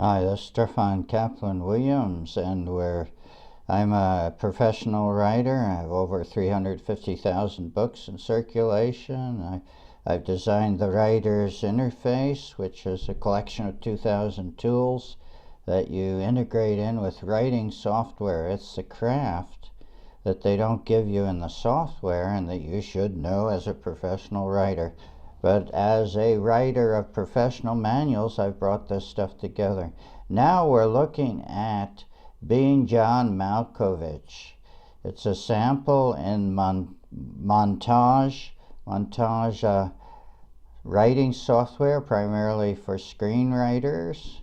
Hi, this is Stefan Kaplan-Williams, and I'm a professional writer. I have over 350,000 books in circulation. I've designed the writer's interface, which is a collection of 2,000 tools that you integrate in with writing software. It's the craft that they don't give you in the software and that you should know as a professional writer. But as a writer of professional manuals, I've brought this stuff together. Now we're looking at Being John Malkovich. It's a sample in Montage. Montage writing software, primarily for screenwriters.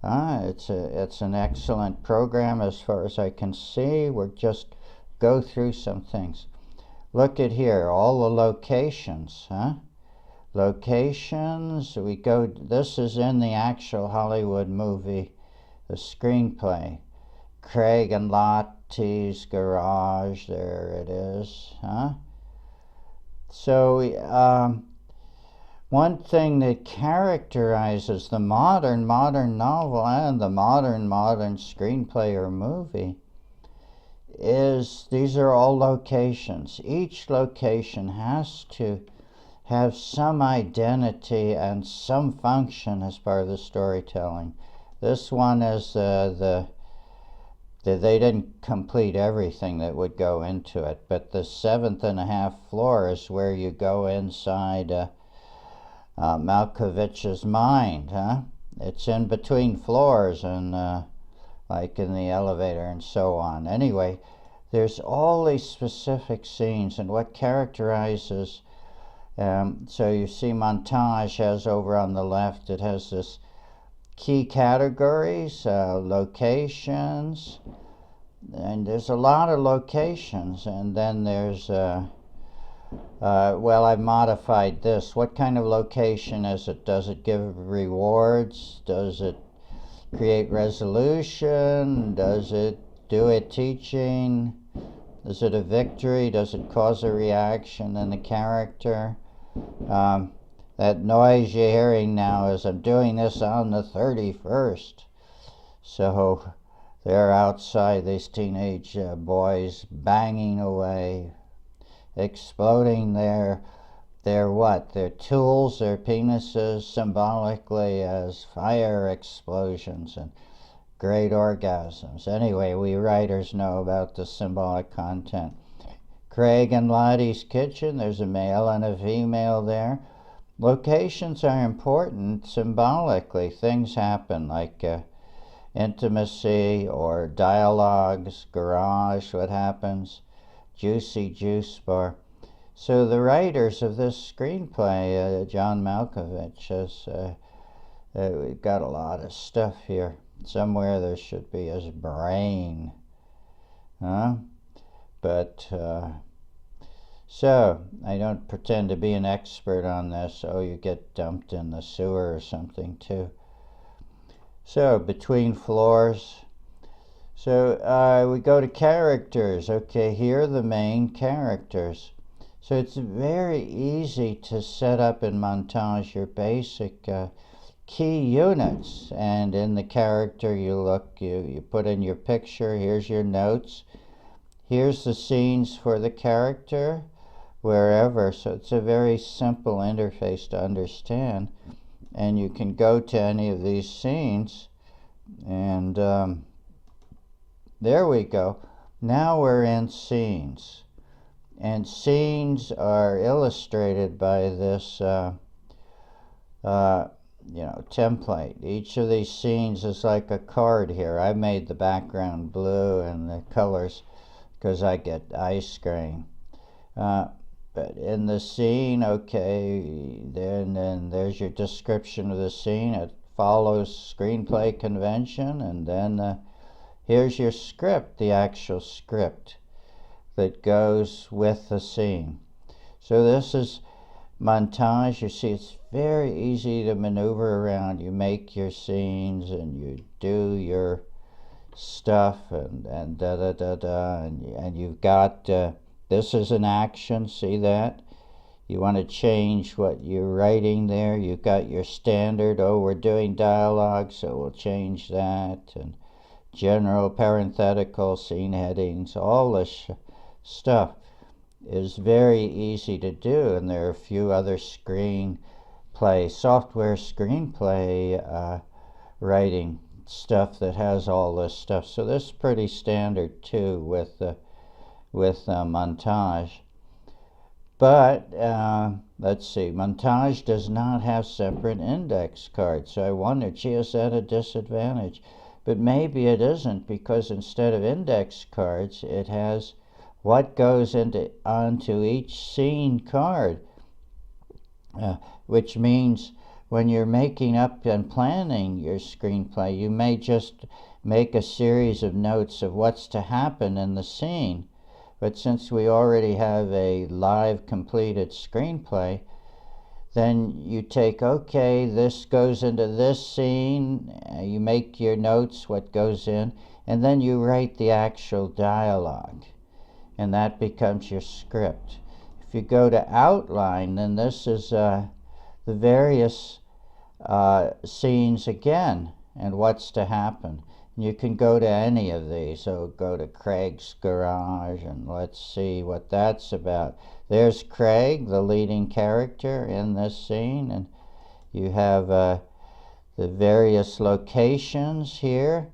It's an excellent program as far as I can see. We'll just go through some things. Look at here, all the locations, Locations, this is in the actual Hollywood movie, the screenplay. Craig and Lottie's garage, there it is, So, one thing that characterizes the modern novel and the modern screenplay or movie is these are all locations. Each location has to have some identity and some function as part of the storytelling. This one is they didn't complete everything that would go into it, but the 7.5 floor is where you go inside Malkovich's mind. It's in between floors and like in the elevator and so on. Anyway, there's all these specific scenes, and what characterizes so you see Montage has over on the left, it has this key categories, locations, and there's a lot of locations, and then there's well, I've modified this. What kind of location is it? Does it give rewards? Does it create resolution? Does it do a teaching? Is it a victory? Does it cause a reaction in the character? That noise you're hearing now is I'm doing this on the 31st. So they're outside, these teenage boys banging away, exploding their what? Their tools, their penises, symbolically as fire explosions and great orgasms. Anyway, we writers know about the symbolic content. Craig and Lottie's kitchen, there's a male and a female there. Locations are important symbolically. Things happen like intimacy or dialogues, garage, what happens, juicy juice bar. So the writers of this screenplay, John Malkovich, we've got a lot of stuff here. Somewhere there should be his brain. But, so, I don't pretend to be an expert on this. Oh, you get dumped in the sewer or something, too. So, between floors. So, we go to characters. Okay, here are the main characters. So, it's very easy to set up in Montage your basic key units, and in the character you put in your picture, here's your notes, here's the scenes for the character, wherever. So it's a very simple interface to understand, and you can go to any of these scenes, and there we go. Now we're in scenes, and scenes are illustrated by this template. Each of these scenes is like a card here. I made the background blue and the colors because I get ice cream. But in the scene, okay, then there's your description of the scene. It follows screenplay convention, and then here's your script, the actual script that goes with the scene. So this is Montage. You see, it's very easy to maneuver around. You make your scenes and you do your stuff and and you've got this is an action. See that? You want to change what you're writing there. You've got your standard, oh, we're doing dialogue, so we'll change that. And general, parenthetical, scene headings, all this stuff is very easy to do. And there are a few other software screenplay writing stuff that has all this stuff. So this is pretty standard too with Montage. But let's see, Montage does not have separate index cards. So I wondered, gee, is that a disadvantage? But maybe it isn't, because instead of index cards, it has what goes onto each scene card, which means when you're making up and planning your screenplay, you may just make a series of notes of what's to happen in the scene. But since we already have a live completed screenplay, then you take, okay, this goes into this scene, you make your notes, what goes in, and then you write the actual dialogue, and that becomes your script. If you go to outline, then this is the various scenes again, and what's to happen. And you can go to any of these. So go to Craig's garage, and let's see what that's about. There's Craig, the leading character in this scene, and you have the various locations here.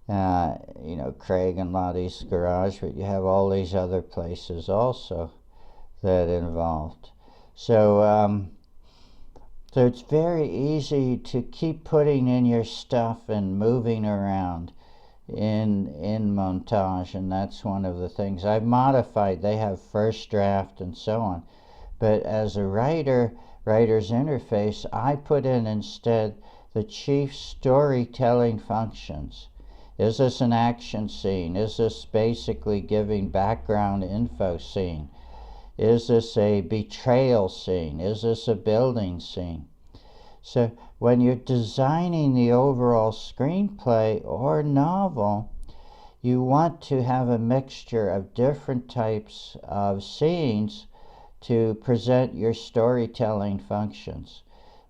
You know, Craig and Lottie's garage, but you have all these other places also that involved. So so it's very easy to keep putting in your stuff and moving around in Montage, and that's one of the things I've modified. They have first draft and so on, but as a writer's interface, I put in instead the chief storytelling functions. Is this an action scene? Is this basically giving background info scene? Is this a betrayal scene? Is this a building scene? So when you're designing the overall screenplay or novel, you want to have a mixture of different types of scenes to present your storytelling functions.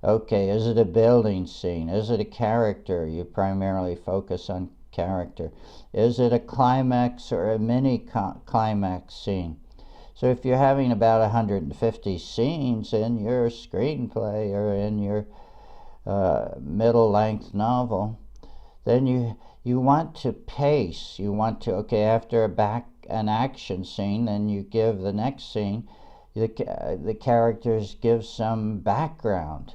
Okay, is it a building scene? Is it a character? You primarily focus on character. Is it a climax or a mini climax scene? So if you're having about 150 scenes in your screenplay or in your middle-length novel, then you want to pace. You want to, okay, after an action scene, then you give the next scene, the characters give some background,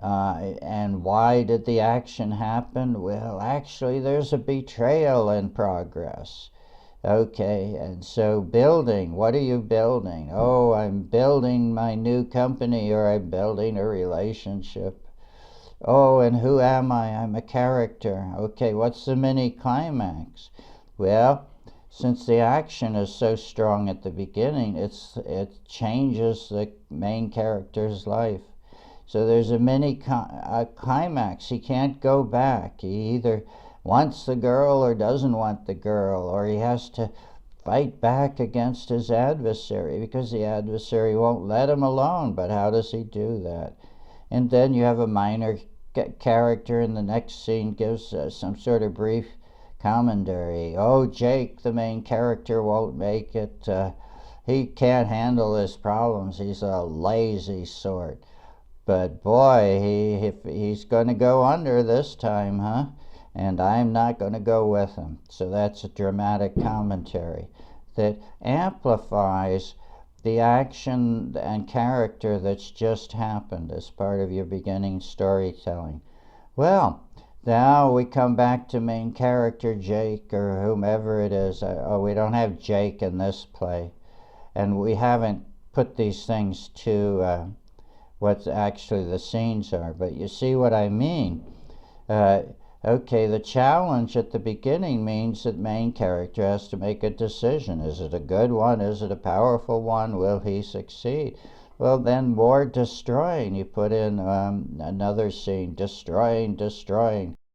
and why did the action happen? Well, actually, there's a betrayal in progress. Okay, and so building, what are you building? Oh, I'm building my new company, or I'm building a relationship. Oh, and who am I? I'm a character. Okay, what's the mini climax? Well, since the action is so strong at the beginning, it changes the main character's life. So there's a mini climax. He can't go back. He either wants the girl or doesn't want the girl, or he has to fight back against his adversary because the adversary won't let him alone. But how does he do that? And then you have a minor character in the next scene gives some sort of brief commentary. Oh, Jake, the main character, won't make it. He can't handle his problems. He's a lazy sort. But boy, he's going to go under this time, huh? And I'm not going to go with him. So that's a dramatic commentary that amplifies the action and character that's just happened as part of your beginning storytelling. Well, now we come back to main character Jake, or whomever it is. Oh, we don't have Jake in this play, and we haven't put these things to what actually the scenes are, but you see what I mean. Okay, the challenge at the beginning means that main character has to make a decision. Is it a good one? Is it a powerful one? Will he succeed? Well, then more destroying. You put in another scene, destroying.